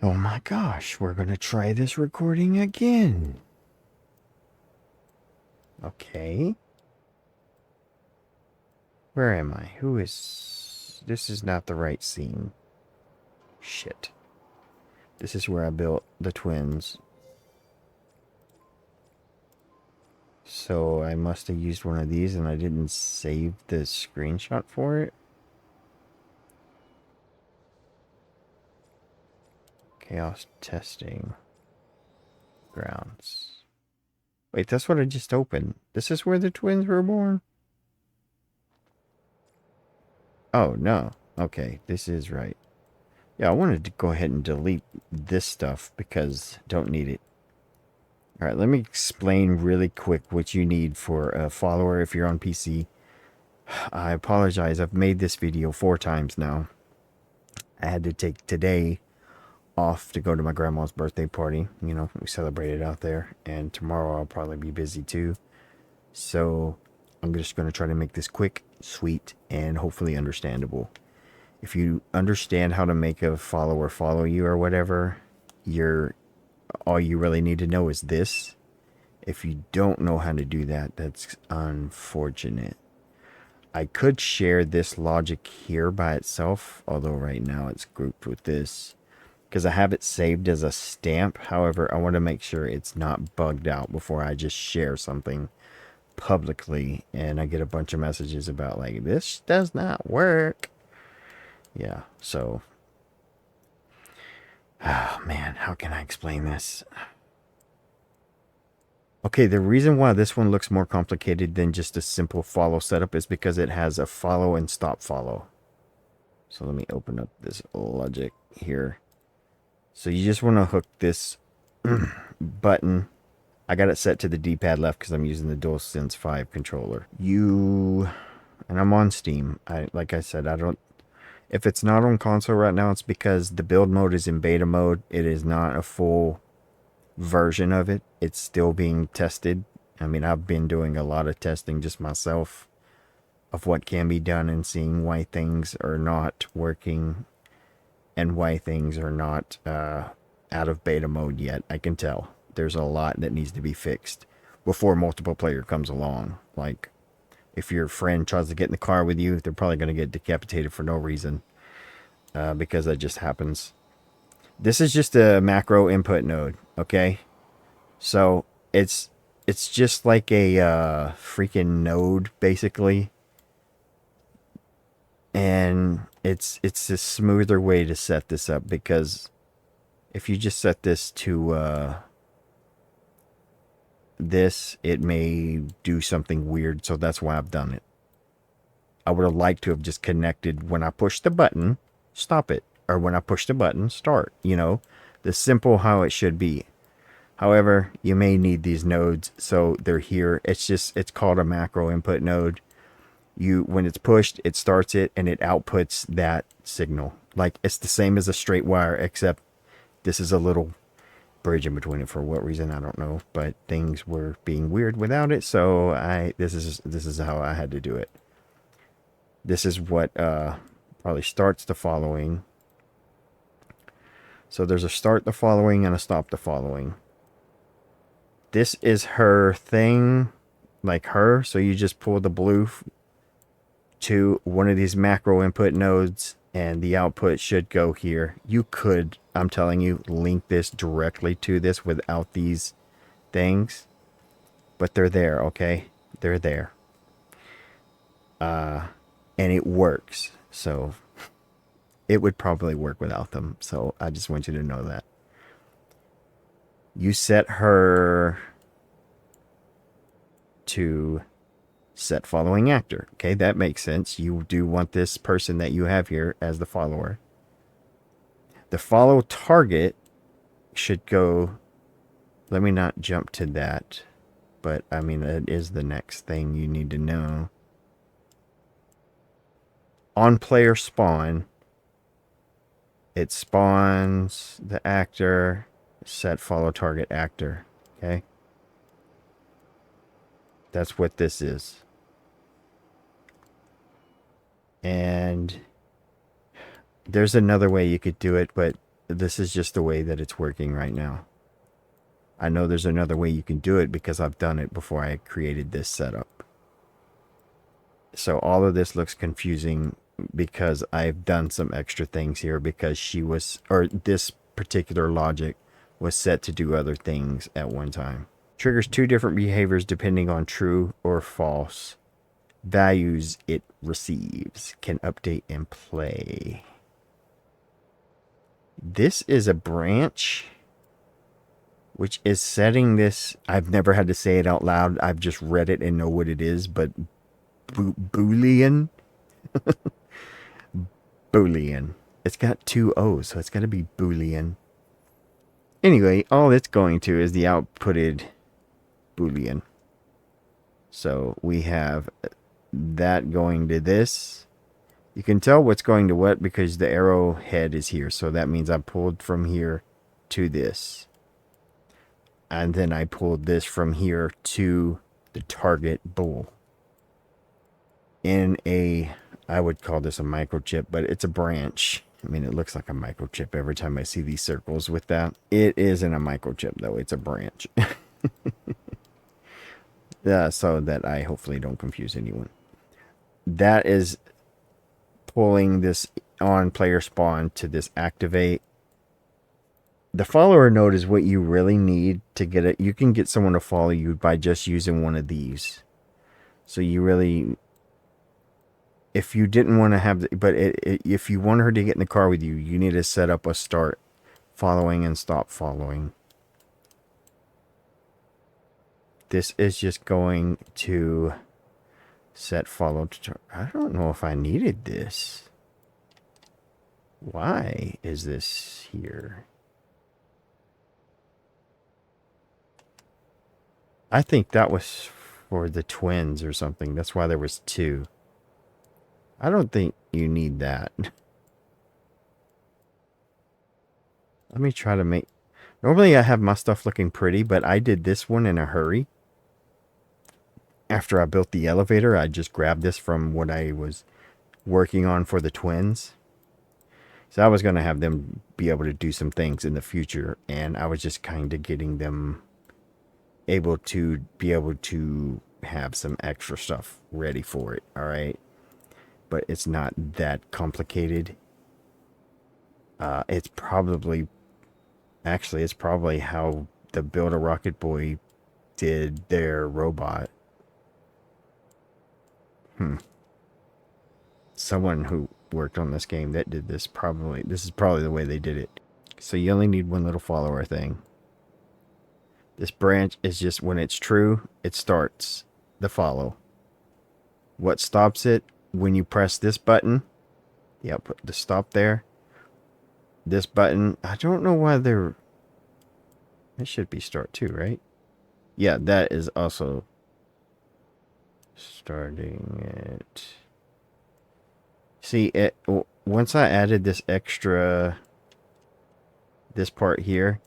Oh my gosh, we're gonna try this recording again. Okay. Where am I? Who is... This is not the right scene. Shit. This is where I built the twins. So I must have used one of these and I didn't save the screenshot for it. Chaos testing. Grounds. Wait, that's what I just opened. This is where the twins were born? Oh, no. Okay, this is right. Yeah, I wanted to go ahead and delete this stuff because don't need it. All right, let me explain really quick what you need for a follower if you're on PC. I apologize. I've made this video 4 times now. I had to take today off to go to my grandma's birthday party. You know, we celebrated out there. And tomorrow I'll probably be busy too. So I'm just going to try to make this quick, sweet, and hopefully understandable. If you understand how to make a follower follow you or whatever, all you really need to know is this. If you don't know how to do that, that's unfortunate. I could share this logic here by itself, although right now it's grouped with this because I have it saved as a stamp. However, I want to make sure it's not bugged out before I just share something publicly and I get a bunch of messages about like, this does not work. Yeah, so oh man, how can I explain this? Okay, the reason why this one looks more complicated than just a simple follow setup is because it has a follow and stop follow. So let me open up this logic here. So you just want to hook this button. I got it set to the D-pad left because I'm using the DualSense 5 controller. And I'm on Steam. Like I said, I don't... If it's not on console right now, it's because the build mode is in beta mode. It is not a full version of it. It's still being tested. I mean, I've been doing a lot of testing just myself of what can be done and seeing why things are not working and why things are not out of beta mode yet. I can tell there's a lot that needs to be fixed before multiple player comes along. Like, if your friend tries to get in the car with you, they're probably going to get decapitated for no reason because that just happens. This is just a macro input node, okay? So it's just like a freaking node, basically. And it's a smoother way to set this up because if you just set this to this, it may do something weird. So that's why I've done it. I would have liked to have just connected when I push the button, stop it. Or when I push the button, start. You know, the simple how it should be. However, you may need these nodes, so they're here. It's called a macro input node. When it's pushed, it starts it and it outputs that signal. Like, it's the same as a straight wire, except this is a little bridge in between it. For what reason, I don't know, but things were being weird without it, so this is how I had to do it. This is what probably starts the following. So there's a start the following and a stop the following. This is her thing, like her. So you just pull the blue to one of these macro input nodes and the output should go here. You could, I'm telling you, link this directly to this without these things. But they're there, okay? They're there. And it works. So it would probably work without them. So I just want you to know that. You set her to set following actor. Okay, that makes sense. You do want this person that you have here as the follower. The follow target should go... Let me not jump to that. But, I mean, it is the next thing you need to know. On player spawn, it spawns the actor, set follow target actor, okay? That's what this is. And there's another way you could do it, but this is just the way that it's working right now. I know there's another way you can do it because I've done it before I created this setup. So all of this looks confusing because I've done some extra things here because this particular logic was set to do other things at one time. Triggers two different behaviors depending on true or false values it receives. Can update and play. This is a branch which is setting this. I've never had to say it out loud. I've just read it and know what it is, but Boolean. Boolean. It's got two O's, so it's got to be Boolean. Anyway, all it's going to is the outputted Boolean. So we have that going to this. You can tell what's going to what because the arrowhead is here. So that means I pulled from here to this. And then I pulled this from here to the target bool. In I would call this a microchip, but it's a branch. I mean, it looks like a microchip every time I see these circles with that. It isn't a microchip, though. It's a branch. So that I hopefully don't confuse anyone. That is pulling this on player spawn to this activate. The follower node is what you really need to get it. You can get someone to follow you by just using one of these. So you really... If you didn't want to have... if you want her to get in the car with you, you need to set up a start following and stop following. This is just going to set follow to... I don't know if I needed this. Why is this here? I think that was for the twins or something. That's why there was two. I don't think you need that. Let me try to make... Normally I have my stuff looking pretty, but I did this one in a hurry. After I built the elevator, I just grabbed this from what I was working on for the twins. So I was going to have them be able to do some things in the future, and I was just kind of getting them able to have some extra stuff ready for it, all right? But it's not that complicated. It's probably how the Build a Rocket Boy did their robot. Someone who worked on this game that did this this is probably the way they did it. So you only need one little follower thing. This branch is just when it's true, it starts the follow. What stops it? When you press this button, put the stop there. This button, I don't know why it should be start too, right? Yeah, that is also starting it. See, once I added this part here,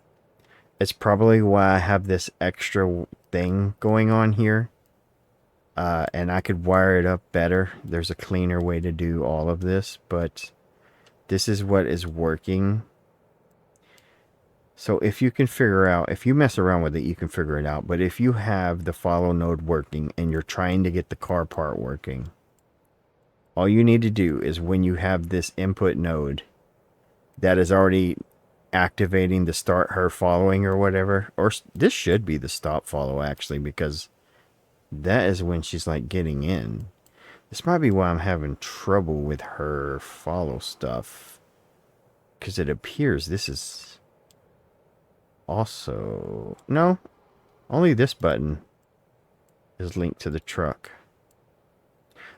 it's probably why I have this extra thing going on here. And I could wire it up better. There's a cleaner way to do all of this, but this is what is working. So if you can figure out, if you mess around with it, you can figure it out. But if you have the follow node working and you're trying to get the car part working, all you need to do is when you have this input node that is already activating the start her following or whatever, or this should be the stop follow actually, because that is when she's like getting in. This might be why I'm having trouble with her follow stuff, because it appears this is also... No, only this button is linked to the truck.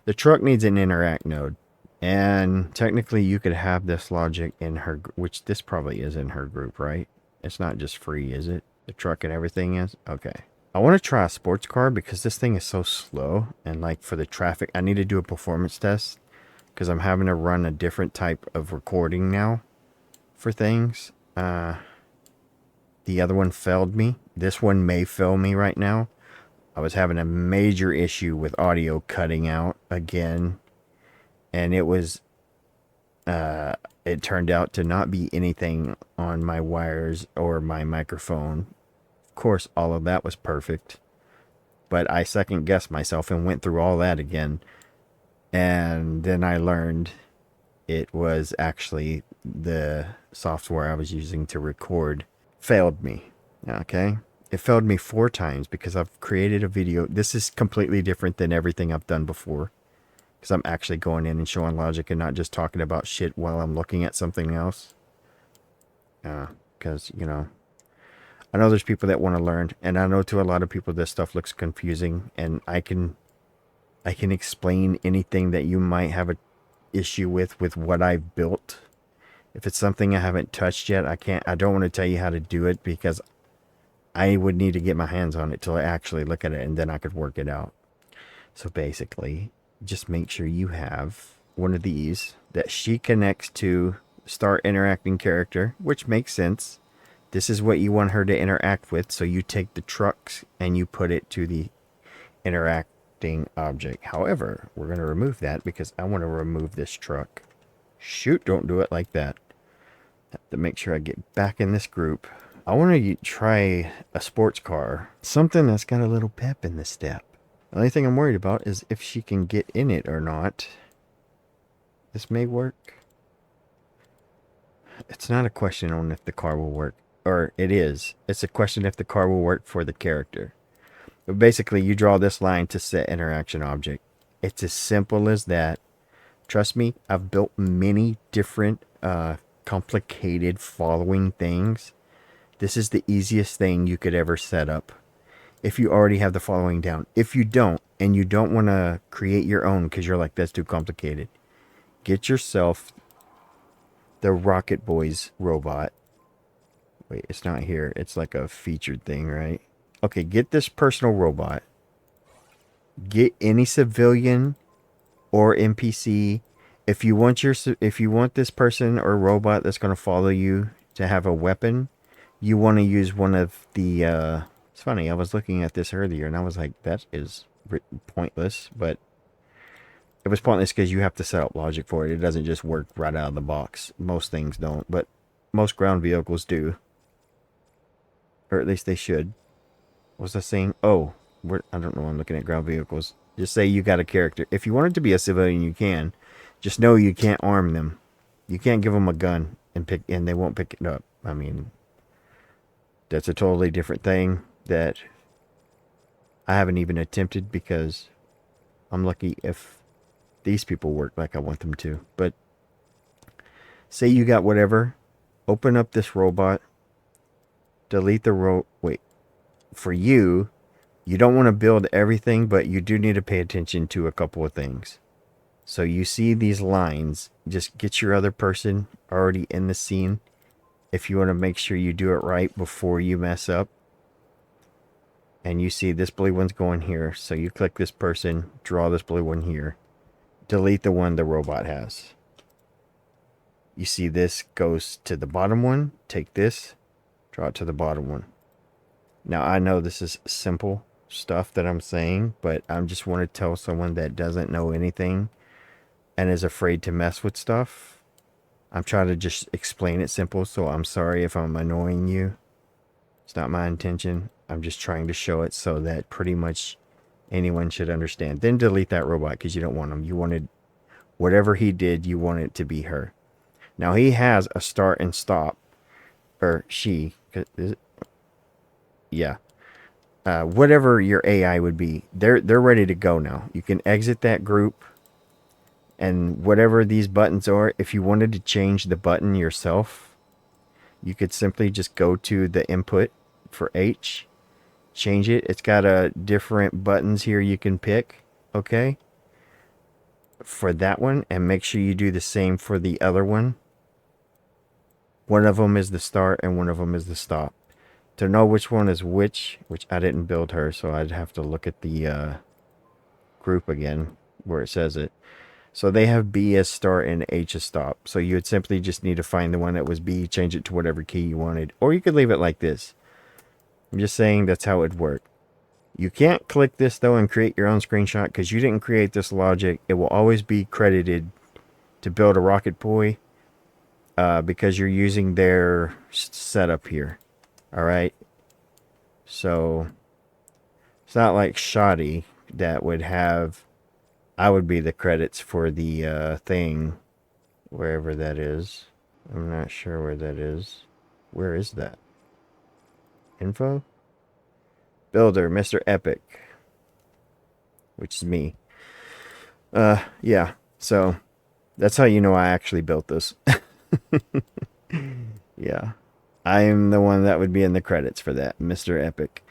The truck needs an interact node, and technically you could have this logic in her, which this probably is in her group, right? It's not just free, is it? The truck and everything is? Okay. I want to try a sports car because this thing is so slow, and like for the traffic, I need to do a performance test because I'm having to run a different type of recording now for things. The other one failed me. This one may fail me right now. I was having a major issue with audio cutting out again, and it was It turned out to not be anything on my wires or my microphone. Of course, all of that was perfect. But I second guessed myself and went through all that again. And then I learned it was actually the software I was using to record failed me. Okay? It failed me 4 times because I've created a video. This is completely different than everything I've done before. Because I'm actually going in and showing logic and not just talking about shit while I'm looking at something else. Because, you know, I know there's people that want to learn. And I know to a lot of people this stuff looks confusing. And I can explain anything that you might have a issue with what I've built. If it's something I haven't touched yet, I don't want to tell you how to do it because I would need to get my hands on it till I actually look at it and then I could work it out. So basically, just make sure you have one of these that she connects to start interacting character, which makes sense. This is what you want her to interact with. So you take the trucks and you put it to the interacting object. However, we're going to remove that because I want to remove this truck. Shoot, don't do it like that. Have to make sure I get back in this group. I want to try a sports car. Something that's got a little pep in the step. The only thing I'm worried about is if she can get in it or not. This may work. It's not a question on if the car will work. Or it is. It's a question if the car will work for the character. But basically, you draw this line to set interaction object. It's as simple as that. Trust me, I've built many different complicated following things. This is the easiest thing you could ever set up. If you already have the following down. If you don't, and you don't want to create your own because you're like, that's too complicated, get yourself the Rocket Boys robot. Wait, it's not here. It's like a featured thing, right? Okay, get this personal robot. Get any civilian or NPC. If you want this person or robot that's going to follow you to have a weapon, you want to use one of the it's funny, I was looking at this earlier and I was like, that is pointless, but it was pointless because you have to set up logic for it. It doesn't just work right out of the box. Most things don't, but most ground vehicles do. Or at least they should. What was I saying? Oh, I don't know, I'm looking at ground vehicles. Just say you got a character. If you want it to be a civilian, you can. Just know you can't arm them. You can't give them a gun and they won't pick it up. I mean, that's a totally different thing that I haven't even attempted because I'm lucky if these people work like I want them to. But say you got whatever, open up this robot, delete the wait, for you don't want to build everything, but you do need to pay attention to a couple of things. So you see these lines, just get your other person already in the scene if you want to make sure you do it right before you mess up. And you see this blue one's going here. So you click this person, draw this blue one here. Delete the one the robot has. You see this goes to the bottom one. Take this, draw it to the bottom one. Now I know this is simple stuff that I'm saying, but I just want to tell someone that doesn't know anything and is afraid to mess with stuff. I'm trying to just explain it simple, so I'm sorry if I'm annoying you. It's not my intention. I'm just trying to show it so that pretty much anyone should understand. Then delete that robot because you don't want him. You wanted whatever he did, you want it to be her. Now he has a start and stop, or she. Yeah. Whatever your AI would be, they're ready to go now. You can exit that group, and whatever these buttons are, if you wanted to change the button yourself, you could simply just go to the input for H, change it. It's got a different buttons here you can pick, okay, for that one, and make sure you do the same for the other one. One of them is the start and one of them is the stop. To know which one is which I didn't build her, so I'd have to look at the group again where it says it. So they have B as start and H as stop. So you would simply just need to find the one that was B, change it to whatever key you wanted. Or you could leave it like this. I'm just saying that's how it would work. You can't click this though and create your own screenshot because you didn't create this logic. It will always be credited to build a rocket buoy because you're using their setup here. All right. So it's not like Shoddy that would have. I would be the credits for the thing, wherever that is. I'm not sure where that is. Where is that? Info? Builder, Mr. Epic. Which is me. Yeah. So, that's how you know I actually built this. Yeah. I am the one that would be in the credits for that, Mr. Epic.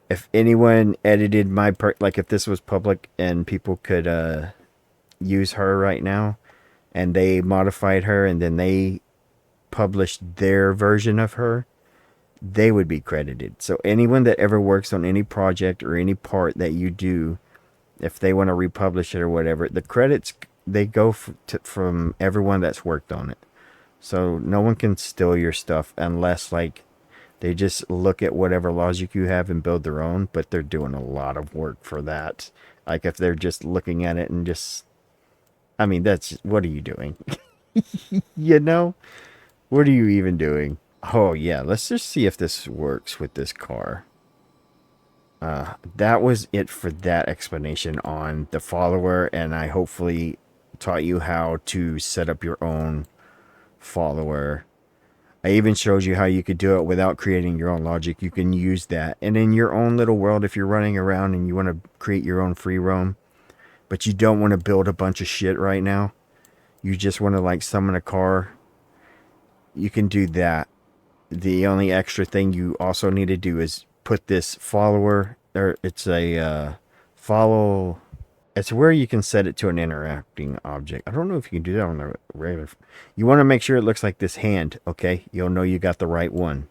If anyone edited my like if this was public and people could use her right now and they modified her and then they published their version of her, they would be credited. So anyone that ever works on any project or any part that you do, if they want to republish it or whatever, the credits, they go from everyone that's worked on it. So no one can steal your stuff unless like they just look at whatever logic you have and build their own, but they're doing a lot of work for that. Like if they're just looking at it and just, I mean, that's, what are you doing? You know? What are you even doing? Oh yeah, let's just see if this works with this car. That was it for that explanation on the follower, and I hopefully taught you how to set up your own follower. I even showed you how you could do it without creating your own logic. You can use that. And in your own little world, if you're running around and you want to create your own free roam, but you don't want to build a bunch of shit right now, you just want to like summon a car, you can do that. The only extra thing you also need to do is put this follower, or it's a follow. It's where you can set it to an interacting object. I don't know if you can do that on the regular. You want to make sure it looks like this hand, okay? You'll know you got the right one.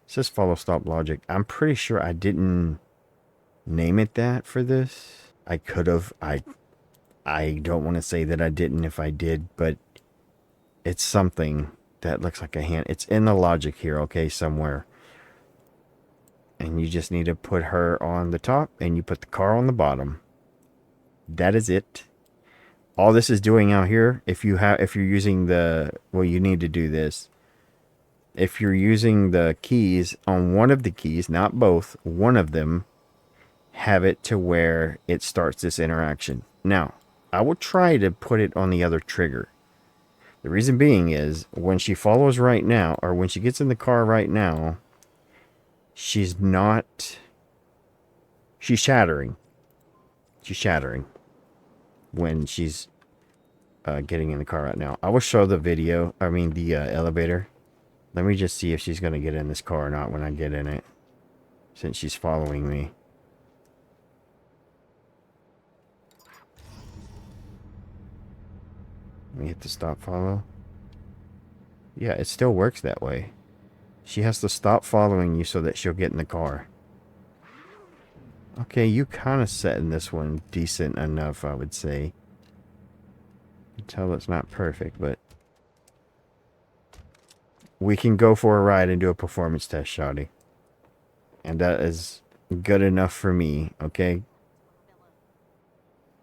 It says follow stop logic. I'm pretty sure I didn't name it that for this. I could have. I don't want to say that I didn't if I did, but it's something that looks like a hand. It's in the logic here, okay, somewhere. And you just need to put her on the top and you put the car on the bottom. That is it. All this is doing out here, if you're using the, well, you need to do this. If you're using the keys on one of the keys, not both, one of them, have it to where it starts this interaction. Now, I will try to put it on the other trigger. The reason being is when she follows right now, or when she gets in the car right now, she's shattering. She's shattering when she's getting in the car right now. I will show the video, the elevator. Let me just see if she's going to get in this car or not when I get in it, since she's following me. Let me hit the stop follow. Yeah, it still works that way. She has to stop following you so that she'll get in the car. Okay, you kind of setting this one decent enough, I would say. You can tell it's not perfect, but we can go for a ride and do a performance test, Shawty. And that is good enough for me, okay?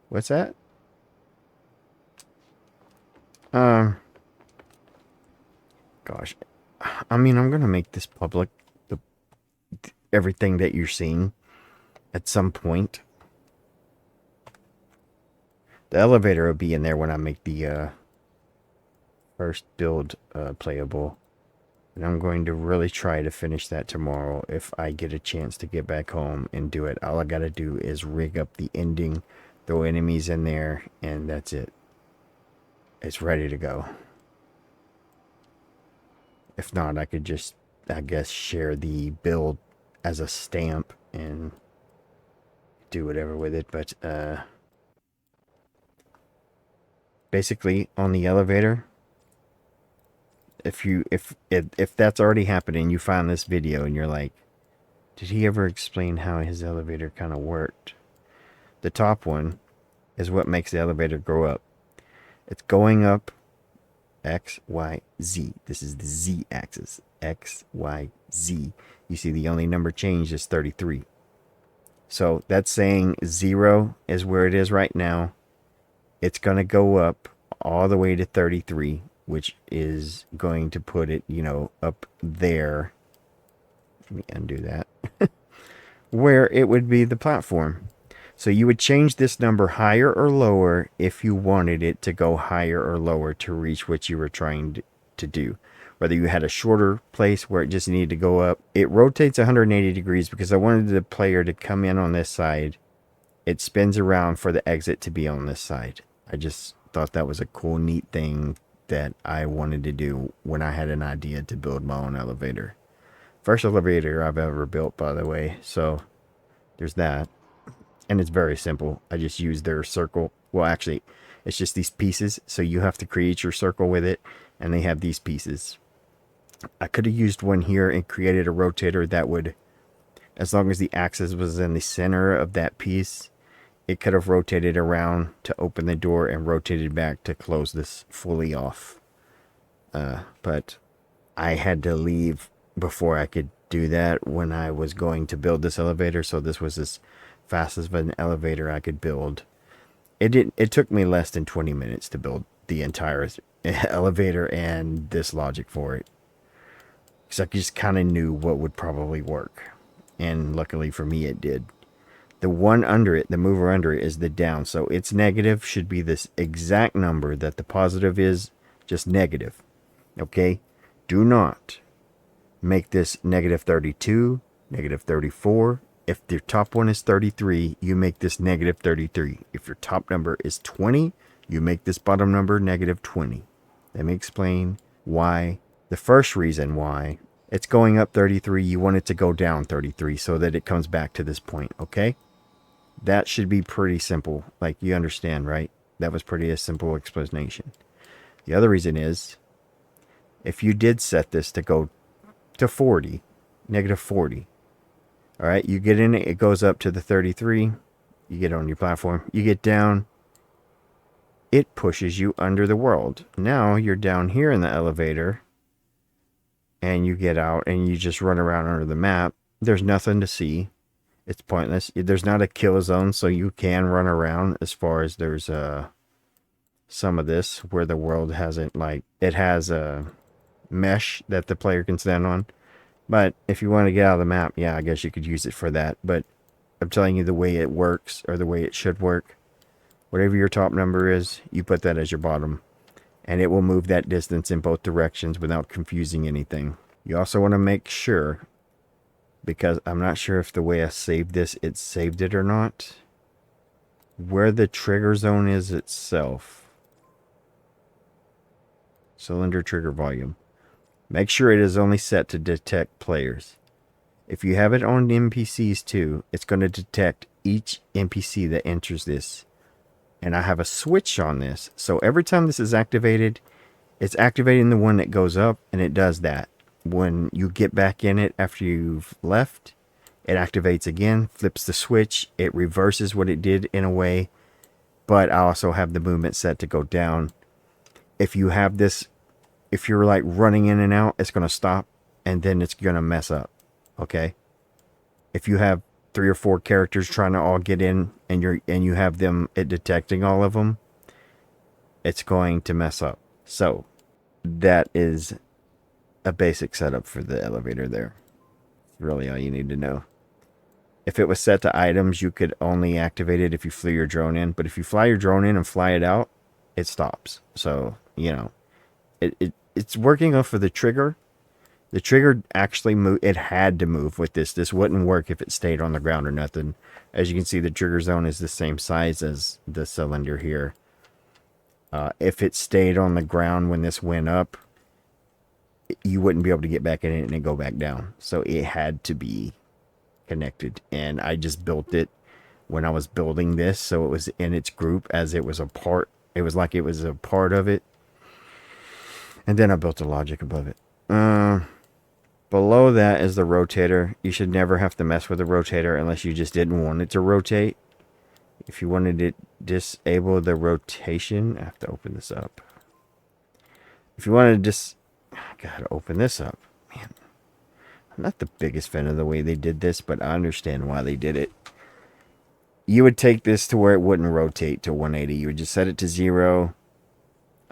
What's that? Gosh. I'm gonna make this public. Everything that you're seeing at some point. The elevator will be in there when I make the first build playable. And I'm going to really try to finish that tomorrow if I get a chance to get back home and do it. All I gotta do is rig up the ending, throw enemies in there, and that's it. It's ready to go. If not, I could just, I guess, share the build as a stamp and do whatever with it. But basically on the elevator, if that's already happening, you find this video and you're like, did he ever explain how his elevator kind of worked? The top one is what makes the elevator go up. It's going up X, Y, Z. This is the Z axis. X, Y, Z. You see the only number changed is 33. So that's saying 0 is where it is right now. It's going to go up all the way to 33, which is going to put it, you know, up there. Let me undo that. Where it would be the platform. So you would change this number higher or lower if you wanted it to go higher or lower to reach what you were trying to do. Whether you had a shorter place where it just needed to go up. It rotates 180 degrees because I wanted the player to come in on this side. It spins around for the exit to be on this side. I just thought that was a cool, neat thing that I wanted to do when I had an idea to build my own elevator. First elevator I've ever built, by the way. So there's that. And it's very simple. I just use their circle. Well, actually, it's just these pieces. So you have to create your circle with it. And they have these pieces. I could have used one here and created a rotator that would, as long as the axis was in the center of that piece, it could have rotated around to open the door and rotated back to close this fully off. But I had to leave before I could do that when I was going to build this elevator. So this was as fast as an elevator I could build. It took me less than 20 minutes to build the entire elevator and this logic for it. Because I just kind of knew what would probably work. And luckily for me, it did. The one under it, the mover under it, is the down. So its negative should be this exact number that the positive is, just negative. Okay? Do not make this negative 32, negative 34. If your top one is 33, you make this negative 33. If your top number is 20, you make this bottom number negative 20. Let me explain why. The first reason why it's going up 33, you want it to go down 33 so that it comes back to this point, okay? That should be pretty simple. Like, you understand, right? That was pretty a simple explanation. The other reason is, if you did set this to go to 40, negative 40, all right, you get in it, it goes up to the 33, you get on your platform, you get down, it pushes you under the world. Now you're down here in the elevator, and you get out and you just run around under the map. There's nothing to see. It's pointless. There's not a kill zone, so you can run around, as far as there's some of this where the world hasn't, like, it has a mesh that the player can stand on. But if you want to get out of the map, yeah, I guess you could use it for that. But I'm telling you the way it works, or the way it should work. Whatever your top number is, you put that as your bottom. And it will move that distance in both directions without confusing anything. You also want to make sure, because I'm not sure if the way I saved this, it saved it or not, where the trigger zone is itself. Cylinder trigger volume. Make sure it is only set to detect players. If you have it on NPCs too, it's going to detect each NPC that enters this. And I have a switch on this. So every time this is activated, it's activating the one that goes up, and it does that. When you get back in it after you've left, it activates again, flips the switch, it reverses what it did in a way, but I also have the movement set to go down. If you have this, if you're like running in and out, it's going to stop, and then it's going to mess up, okay? If you have 3 or 4 characters trying to all get in, and you have them detecting all of them, it's going to mess up. So that is a basic setup for the elevator there. Really all you need to know. If it was set to items, you could only activate it if you flew your drone in. But if you fly your drone in and fly it out, it stops. So, you know, it's working off of the trigger. The trigger actually moved. It had to move with this. This wouldn't work if it stayed on the ground or nothing. As you can see, the trigger zone is the same size as the cylinder here. If it stayed on the ground when this went up, you wouldn't be able to get back in it and then go back down. So it had to be connected. And I just built it when I was building this, so it was in its group as it was a part. It was like it was a part of it. And then I built the logic above it. Below that is the rotator. You should never have to mess with the rotator unless you just didn't want it to rotate. If you wanted to disable the rotation, I have to open this up. If you wanted to I gotta open this up. Man, I'm not the biggest fan of the way they did this, but I understand why they did it. You would take this to where it wouldn't rotate to 180. You would just set it to 0.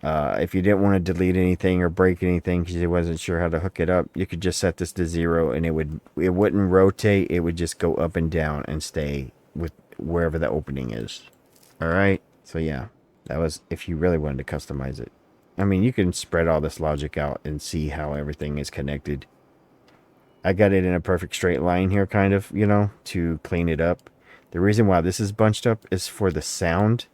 If you didn't want to delete anything or break anything because you wasn't sure how to hook it up, you could just set this to 0 and it wouldn't rotate. It would just go up and down and stay with wherever the opening is. All right. So yeah, that was if you really wanted to customize it. I mean, you can spread all this logic out and see how everything is connected. I got it in a perfect straight line here, kind of, you know, to clean it up. The reason why this is bunched up is for the sound.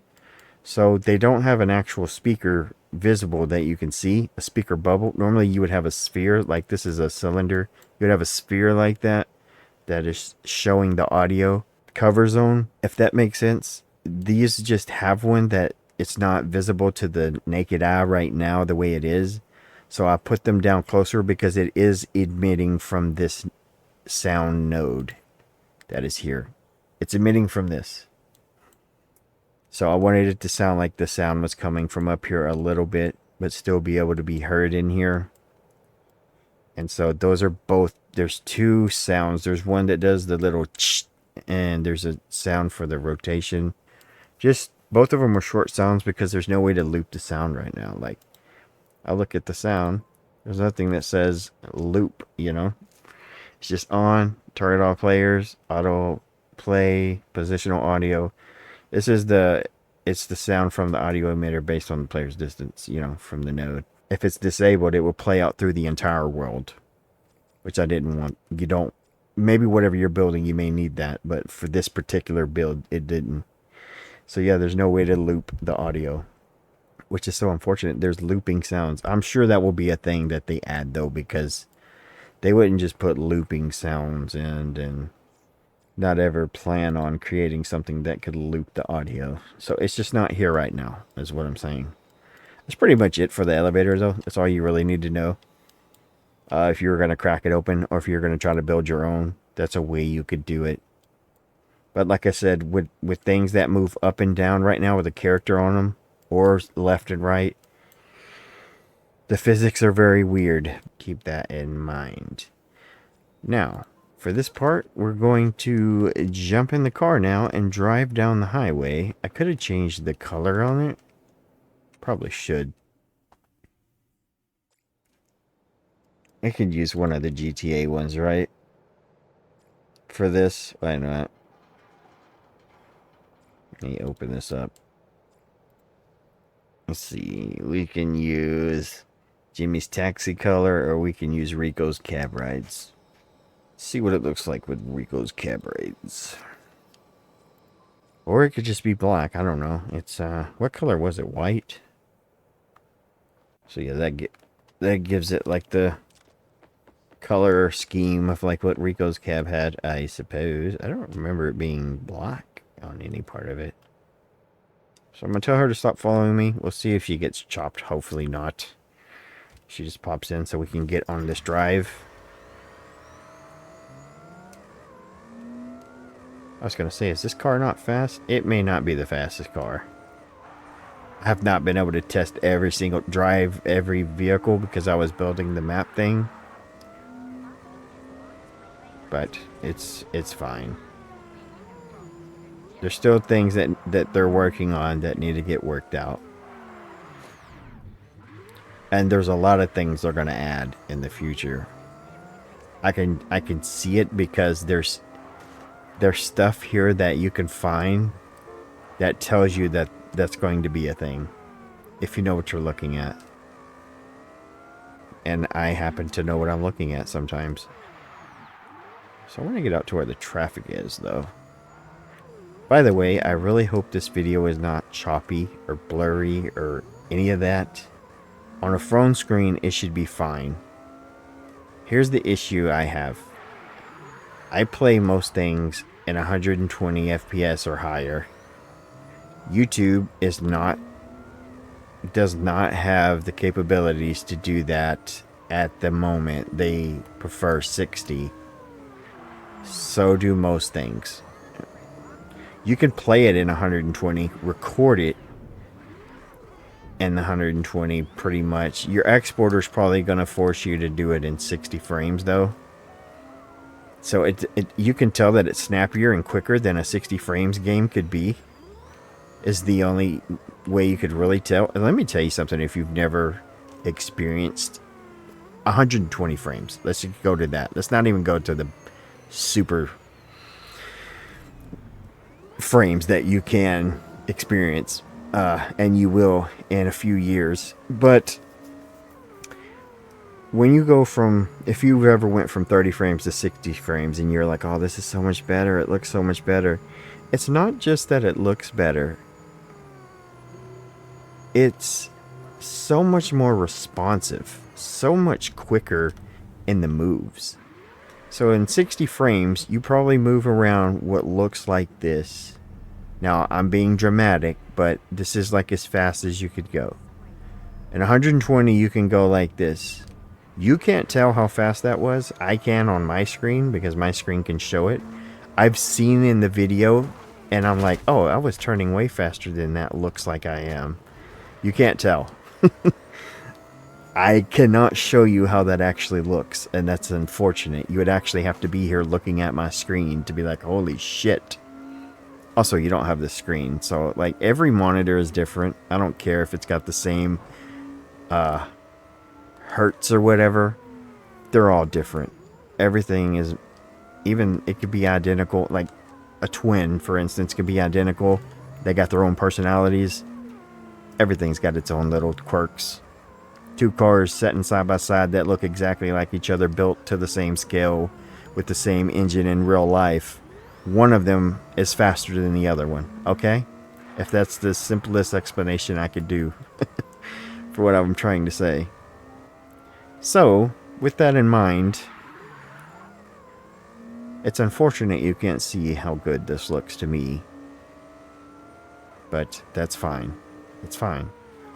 So they don't have an actual speaker visible that you can see, a speaker bubble. Normally you would have a sphere, like this is a cylinder. You would have a sphere like that is showing the audio cover zone, if that makes sense. These just have one that it's not visible to the naked eye right now the way it is. So I put them down closer because it is emitting from this sound node that is here. It's emitting from this. So I wanted it to sound like the sound was coming from up here a little bit, but still be able to be heard in here. And so those are both, there's two sounds. There's one that does the little ch, and there's a sound for the rotation. Just both of them are short sounds because there's no way to loop the sound right now. Like, I look at the sound, there's nothing that says loop, you know. It's just on, target all players, auto play, positional audio. This is it's the sound from the audio emitter based on the player's distance, you know, from the node. If it's disabled, it will play out through the entire world, which I didn't want. You don't, maybe whatever you're building, you may need that, but for this particular build, it didn't. So yeah, there's no way to loop the audio, which is so unfortunate. There's looping sounds. I'm sure that will be a thing that they add though, because they wouldn't just put looping sounds in and not ever plan on creating something that could loop the audio. So it's just not here right now, is what I'm saying. That's pretty much it for the elevator though. That's all you really need to know. If you were going to crack it open, or if you're going to try to build your own, that's a way you could do it. But like I said, with things that move up and down right now with a character on them, or left and right, the physics are very weird. Keep that in mind. Now, for this part, we're going to jump in the car now and drive down the highway. I could have changed the color on it. Probably should. I could use one of the GTA ones, right? For this, why not? Let me open this up. Let's see. We can use Jimmy's taxi color, or we can use Rico's cab rides. See what it looks like with Rico's cab rides. Or it could just be black. I don't know. It's what color was it? White. So yeah, that gives it like the color scheme of like what Rico's cab had, I suppose. I don't remember it being black on any part of it. So I'm gonna tell her to stop following me. We'll see if she gets chopped. Hopefully not. She just pops in so we can get on this drive. I was going to say, is this car not fast? It may not be the fastest car. I have not been able to test every vehicle because I was building the map thing. But it's fine. There's still things that they're working on that need to get worked out. And there's a lot of things they're going to add in the future. I can see it because there's stuff here that you can find that tells you that that's going to be a thing, if you know what you're looking at. And I happen to know what I'm looking at sometimes. So I want to get out to where the traffic is, though. By the way, I really hope this video is not choppy or blurry or any of that. On a phone screen, it should be fine. Here's the issue I have. I play most things in 120 FPS or higher. YouTube does not have the capabilities to do that at the moment. They prefer 60. So do most things. You can play it in 120, record it in the 120 pretty much. Your exporter's probably going to force you to do it in 60 frames though. So you can tell that it's snappier and quicker than a 60 frames game could be. is the only way you could really tell. And let me tell you something, if you've never experienced 120 frames, let's go to that. Let's not even go to the super frames that you can experience, and you will in a few years. But when you go from, if you ever went from 30 frames to 60 frames and you're like, oh, this is so much better, it looks so much better, it's not just that it looks better, it's so much more responsive, so much quicker in the moves. So in 60 frames, you probably move around what looks like this. Now, I'm being dramatic, but this is like as fast as you could go. In 120, you can go like this. You can't tell how fast that was. I can on my screen because my screen can show it. I've seen in the video, and I'm like, oh, I was turning way faster than that looks like I am. You can't tell. I cannot show you how that actually looks, and that's unfortunate. You would actually have to be here looking at my screen to be like, holy shit. Also, you don't have the screen, so like every monitor is different. I don't care if it's got the same hertz or whatever. They're all different. Everything is, even it could be identical. Like a twin, for instance, could be identical. They got their own personalities. Everything's got its own little quirks. Two cars sitting side by side that look exactly like each other, built to the same scale with the same engine in real life. One of them is faster than the other one, okay? If that's the simplest explanation I could do for what I'm trying to say. So, with that in mind, it's unfortunate you can't see how good this looks to me. But that's fine. It's fine.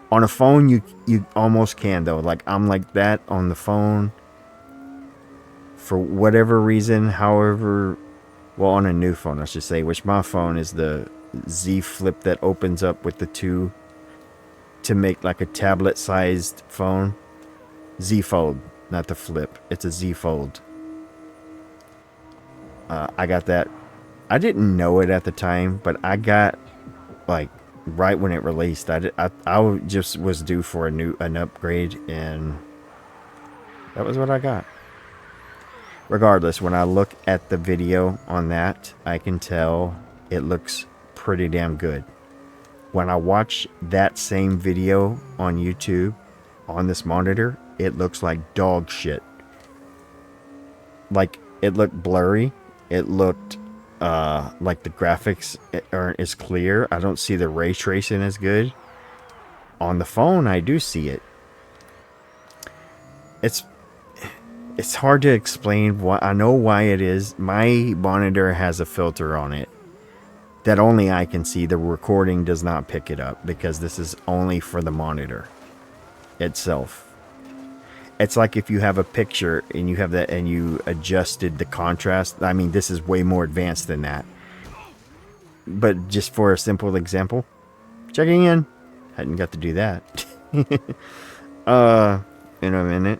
On a phone, you almost can, though. Like, I'm like that on the phone. For whatever reason, however... Well, on a new phone, I should say. Which my phone is the Z Flip that opens up with the two to make like a tablet-sized phone. Z Fold, not the Flip. It's a Z Fold. I got that. I didn't know it at the time, but I got, like, right when it released, I just was due for an upgrade, and that was what I got. Regardless, when I look at the video on that, I can tell it looks pretty damn good. When I watch that same video on YouTube on this monitor, it looks like dog shit. Like, it looked blurry. It looked like the graphics aren't as clear. I don't see the ray tracing as good. On the phone, I do see it. It's hard to explain why. I know why it is. My monitor has a filter on it that only I can see. The recording does not pick it up because this is only for the monitor itself. It's like if you have a picture and you have that and you adjusted the contrast. I mean, this is way more advanced than that. But just for a simple example, checking in. Hadn't got to do that. In a minute.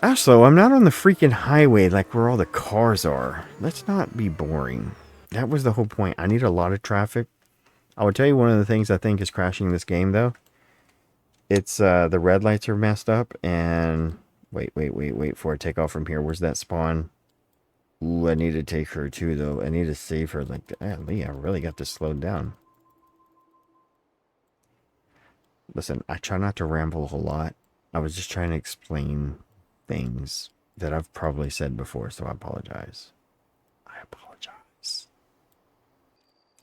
Also, I'm not on the freaking highway like where all the cars are. Let's not be boring. That was the whole point. I need a lot of traffic. I would tell you one of the things I think is crashing this game, though. It's, the red lights are messed up, and... Wait for it to take off from here. Where's that spawn? Ooh, I need to take her, too, though. I need to save her. Like, Lee, I really got to slow down. Listen, I try not to ramble a whole lot. I was just trying to explain things that I've probably said before, so I apologize. I apologize.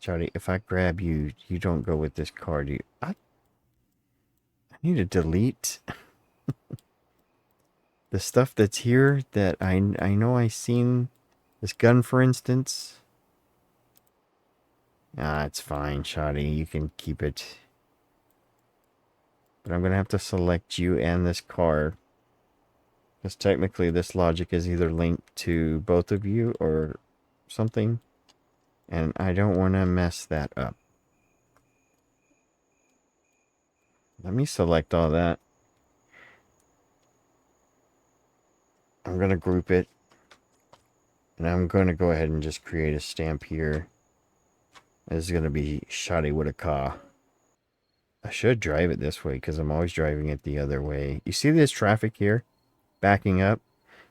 Charlie, if I grab you, you don't go with this car, do you? I need to delete the stuff that's here that I know I seen. This gun, for instance. Ah, it's fine, Shoddy. You can keep it. But I'm going to have to select you and this car. Because technically this logic is either linked to both of you or something. And I don't want to mess that up. Let me select all that. I'm going to group it. And I'm going to go ahead and just create a stamp here. This is going to be shoddy with a car. I should drive it this way because I'm always driving it the other way. You see this traffic here backing up?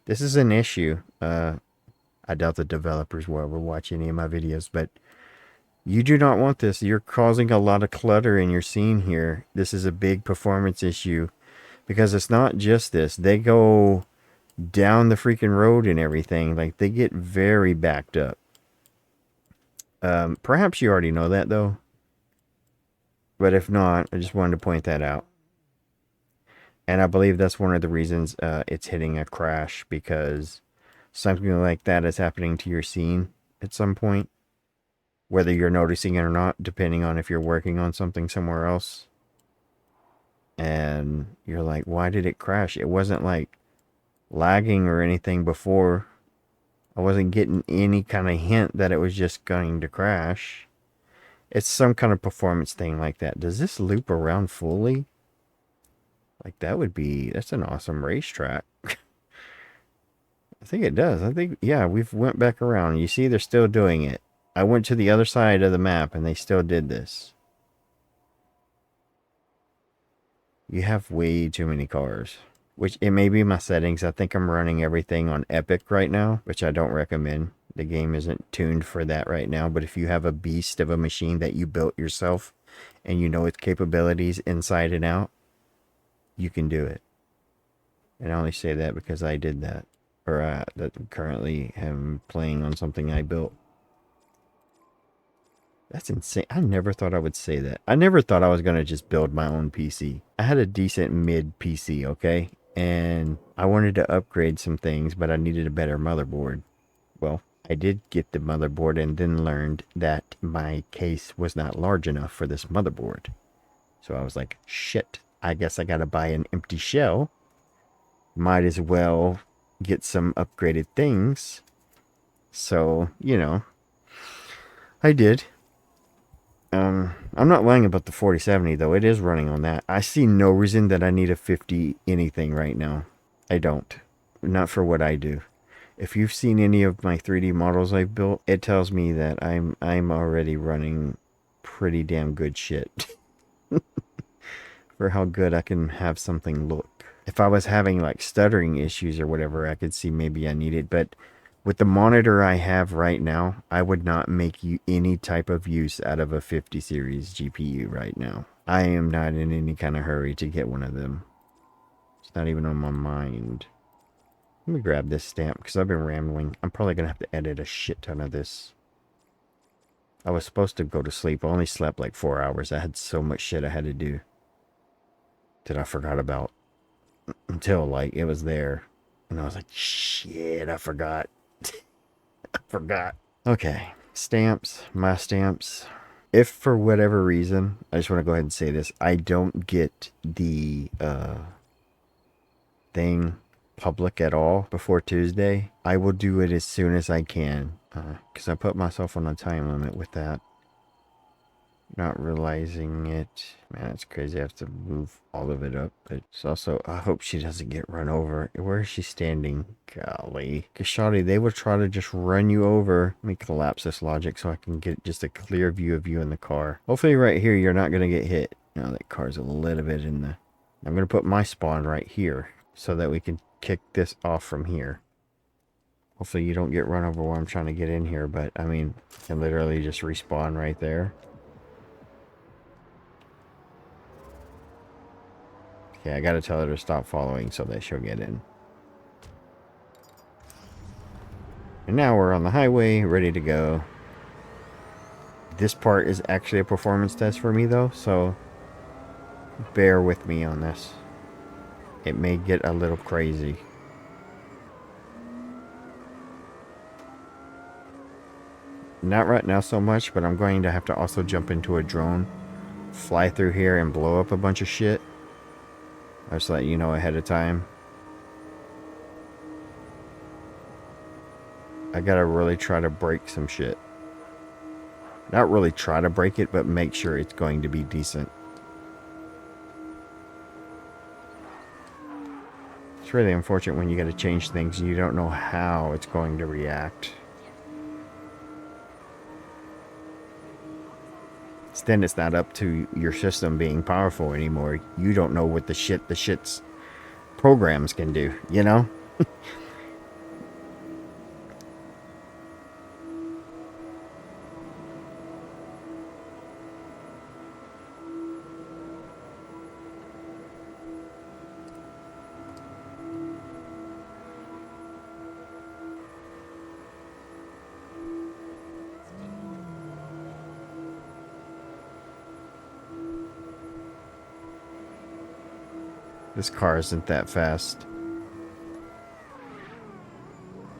This is an issue. I doubt the developers will ever watch any of my videos, but you do not want this. You're causing a lot of clutter in your scene here. This is a big performance issue because it's not just this. They go down the freaking road and everything. Like, they get very backed up. Perhaps you already know that, though. But if not, I just wanted to point that out. And I believe that's one of the reasons it's hitting a crash, because something like that is happening to your scene at some point. Whether you're noticing it or not, depending on if you're working on something somewhere else. And you're like, why did it crash? It wasn't like lagging or anything before. I wasn't getting any kind of hint that it was just going to crash. It's some kind of performance thing like that. Does this loop around fully? Like, that's an awesome racetrack. I think it does. I think, yeah, we've went back around. You see, they're still doing it. I went to the other side of the map and they still did this. You have way too many cars. Which, it may be my settings. I think I'm running everything on Epic right now, which I don't recommend. The game isn't tuned for that right now. But if you have a beast of a machine that you built yourself and you know its capabilities inside and out, you can do it. And I only say that because I did that. Or that currently am playing on something I built. That's insane. I never thought I would say that. I never thought I was going to just build my own PC. I had a decent mid PC, okay? And I wanted to upgrade some things, but I needed a better motherboard. Well, I did get the motherboard and then learned that my case was not large enough for this motherboard. So I was like, shit, I guess I got to buy an empty shell. Might as well get some upgraded things. So, you know, I did. I'm not lying about the 4070 though. It is running on that. I see no reason that I need a 50 anything right now. I don't. Not for what I do. If you've seen any of my 3D models I've built, it tells me that I'm already running pretty damn good shit. For how good I can have something look. If I was having like stuttering issues or whatever, I could see maybe I need it, but with the monitor I have right now, I would not make you any type of use out of a 50 series GPU right now. I am not in any kind of hurry to get one of them. It's not even on my mind. Let me grab this stamp because I've been rambling. I'm probably going to have to edit a shit ton of this. I was supposed to go to sleep. I only slept like 4 hours. I had so much shit I had to do that I forgot about. Until like it was there. And I was like, shit, I forgot. I forgot. Okay, stamps, my stamps. If for whatever reason, I just want to go ahead and say this, I don't get the thing public at all before Tuesday, I will do it as soon as I can. Because I put myself on a time limit with that. Not realizing it. Man, it's crazy. I have to move all of it up. But it's also, I hope she doesn't get run over. Where is she standing? Golly. Kashadi, they will try to just run you over. Let me collapse this logic so I can get just a clear view of you in the car. Hopefully right here, you're not going to get hit. Now that car's a little bit in the... I'm going to put my spawn right here so that we can kick this off from here. Hopefully you don't get run over while I'm trying to get in here. But, I mean, I can literally just respawn right there. Okay, I gotta tell her to stop following so that she'll get in. And now we're on the highway, ready to go. This part is actually a performance test for me though, so bear with me on this. It may get a little crazy. Not right now so much, but I'm going to have to also jump into a drone, fly through here and blow up a bunch of shit. I'll just let you know ahead of time. I gotta really try to break some shit. Not really try to break it, but make sure it's going to be decent. It's really unfortunate when you gotta change things and you don't know how it's going to react. because then it's not up to your system being powerful anymore. You don't know what the shit's programs can do, you know? This car isn't that fast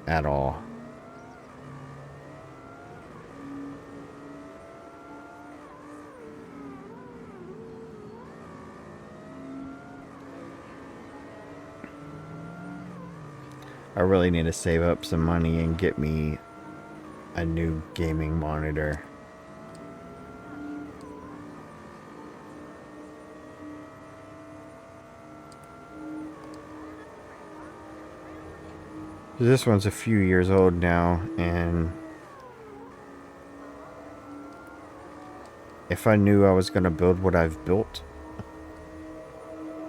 at all. I really need to save up some money and get me a new gaming monitor. This one's a few years old now, and if I knew I was going to build what I've built,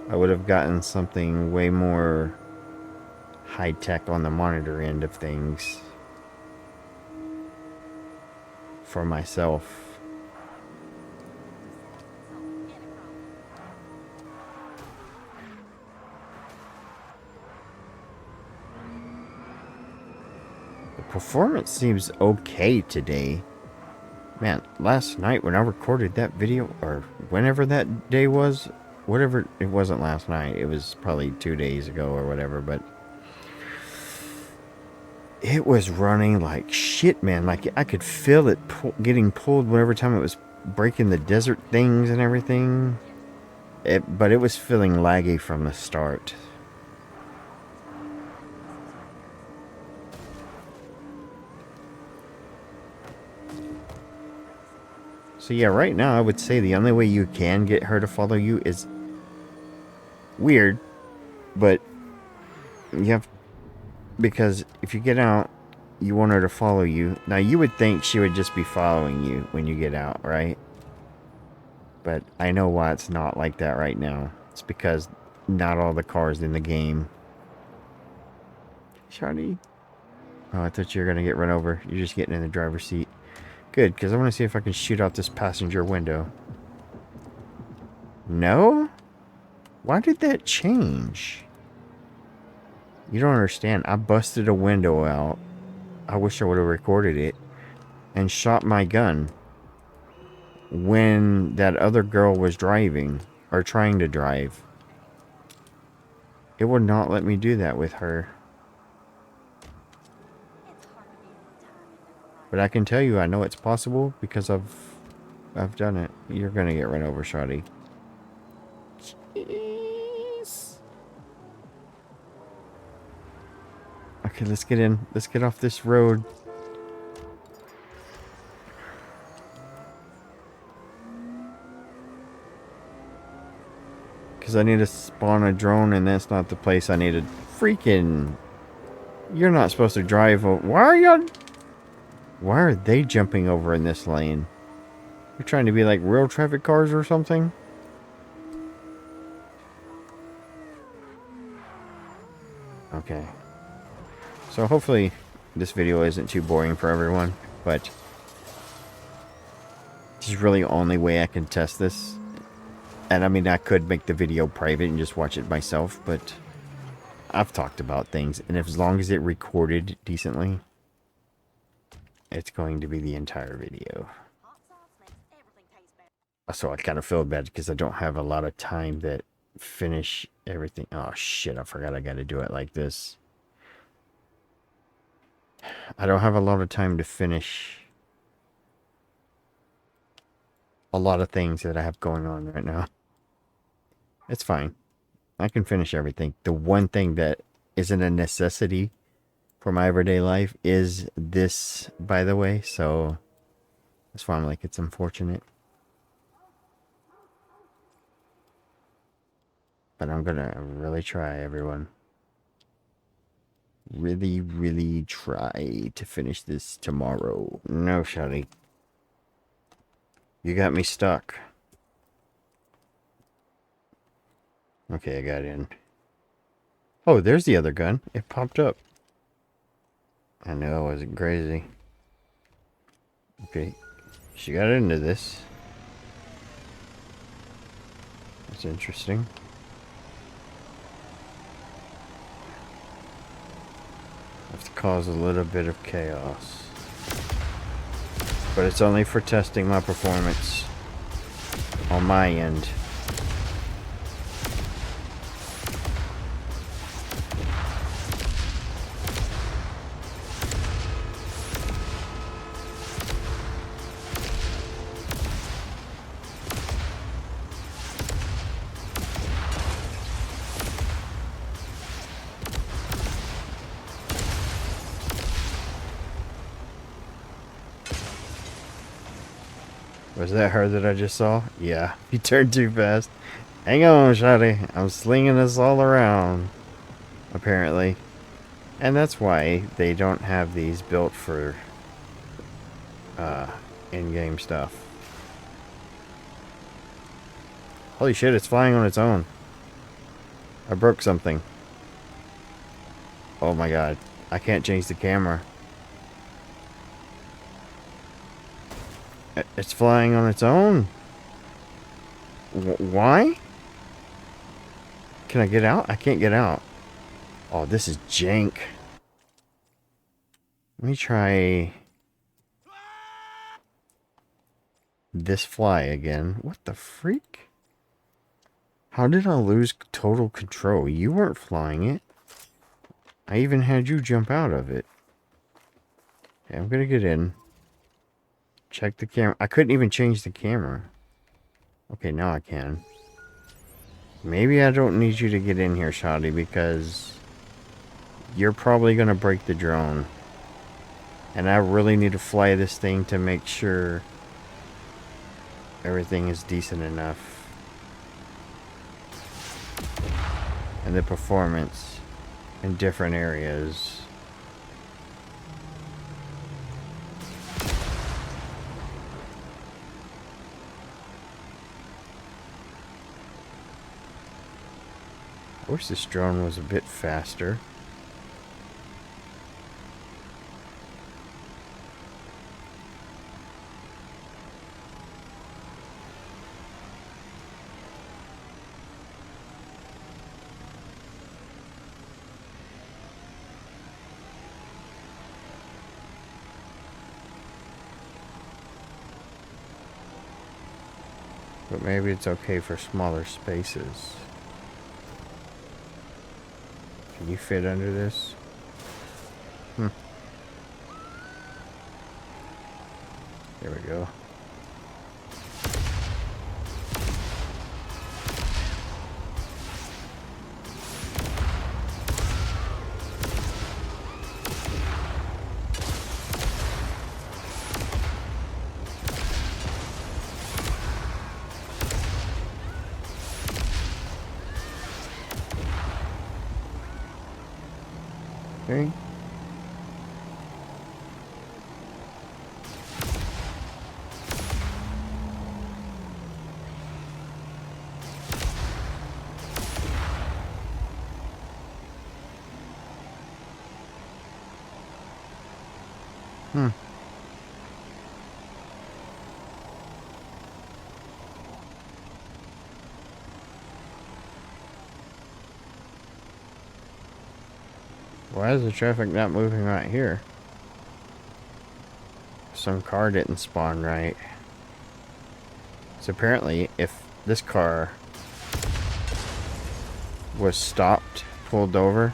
I would have gotten something way more high-tech on the monitor end of things for myself. The performance seems okay today. Man, last night when I recorded that video, or whenever that day was, whatever, it wasn't last night, it was probably 2 days ago or whatever, but it was running like shit, man. Like, I could feel it getting pulled whenever time it was breaking the desert things and everything. But it was feeling laggy from the start. So yeah, right now I would say the only way you can get her to follow you is weird, but you have, because if you get out, you want her to follow you. Now you would think she would just be following you when you get out, right? But I know why it's not like that right now. It's because not all the cars in the game. Shawty. Oh, I thought you were gonna get run over. You're just getting in the driver's seat. Good, because I want to see if I can shoot out this passenger window. No? Why did that change? You don't understand. I busted a window out. I wish I would have recorded it. And shot my gun when that other girl was driving. Or trying to drive. It would not let me do that with her. But I can tell you, I know it's possible because I've done it. You're gonna get run over, Shawty. Jeez. Okay, let's get in. Let's get off this road. Because I need to spawn a drone, and that's not the place I need to freaking... You're not supposed to drive... Why are you... Why are they jumping over in this lane? You're trying to be like real traffic cars or something? Okay. So hopefully this video isn't too boring for everyone, but this is really the only way I can test this. And I mean, I could make the video private and just watch it myself, but I've talked about things, and if, as long as it recorded decently, it's going to be the entire video. So I kind of feel bad because I don't have a lot of time to finish everything. Oh shit, I forgot I got to do it like this. I don't have a lot of time to finish a lot of things that I have going on right now. It's fine. I can finish everything. The one thing that isn't a necessity for my everyday life is this, by the way, so that's why I'm like, it's unfortunate. But I'm gonna really try, everyone. Really, really try to finish this tomorrow. No, Shawty. You got me stuck. Okay, I got in. Oh, there's the other gun. It popped up. I know, I wasn't crazy. Okay, she got into this. That's interesting. Have to cause a little bit of chaos. But it's only for testing my performance on my end. Was that her that I just saw? Yeah, you turned too fast. Hang on, Shotty. I'm slinging this all around. Apparently. And that's why they don't have these built for in-game stuff. Holy shit, it's flying on its own. I broke something. Oh my god. I can't change the camera. It's flying on its own. Why? Can I get out? I can't get out. Oh, this is jank. Let me try this fly again. What the freak? How did I lose total control? You weren't flying it. I even had you jump out of it. Okay, I'm gonna get in. Check the camera. I couldn't even change the camera. Okay, now I can. Maybe I don't need you to get in here, Shotty, because you're probably gonna break the drone. And I really need to fly this thing to make sure everything is decent enough. And the performance in different areas. I wish this drone was a bit faster. But maybe it's okay for smaller spaces. Can you fit under this? There we go. Okay. Why is the traffic not moving right here? Some car didn't spawn right. So apparently, if this car was stopped, pulled over,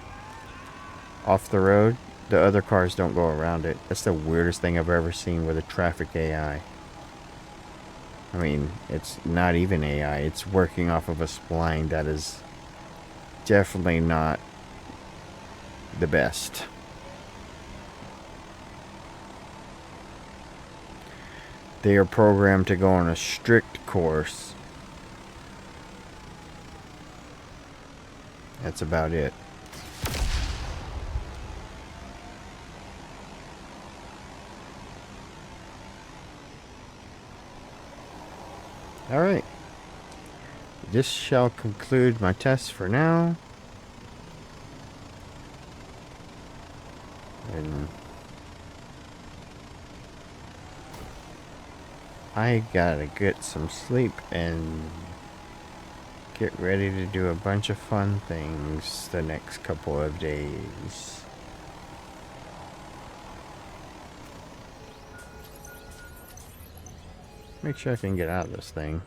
off the road, the other cars don't go around it. That's the weirdest thing I've ever seen with a traffic AI. I mean, it's not even AI. It's working off of a spline that is definitely not the best. They are programmed to go on a strict course. That's about it. Alright. This shall conclude my test for now. And I gotta get some sleep and get ready to do a bunch of fun things the next couple of days. Make sure I can get out of this thing.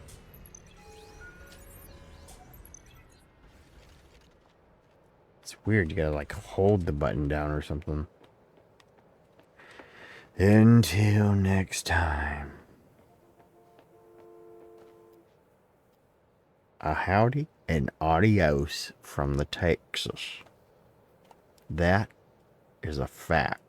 It's weird, you gotta like hold the button down or something. Until next time. A howdy and adios from the Texas. That is a fact.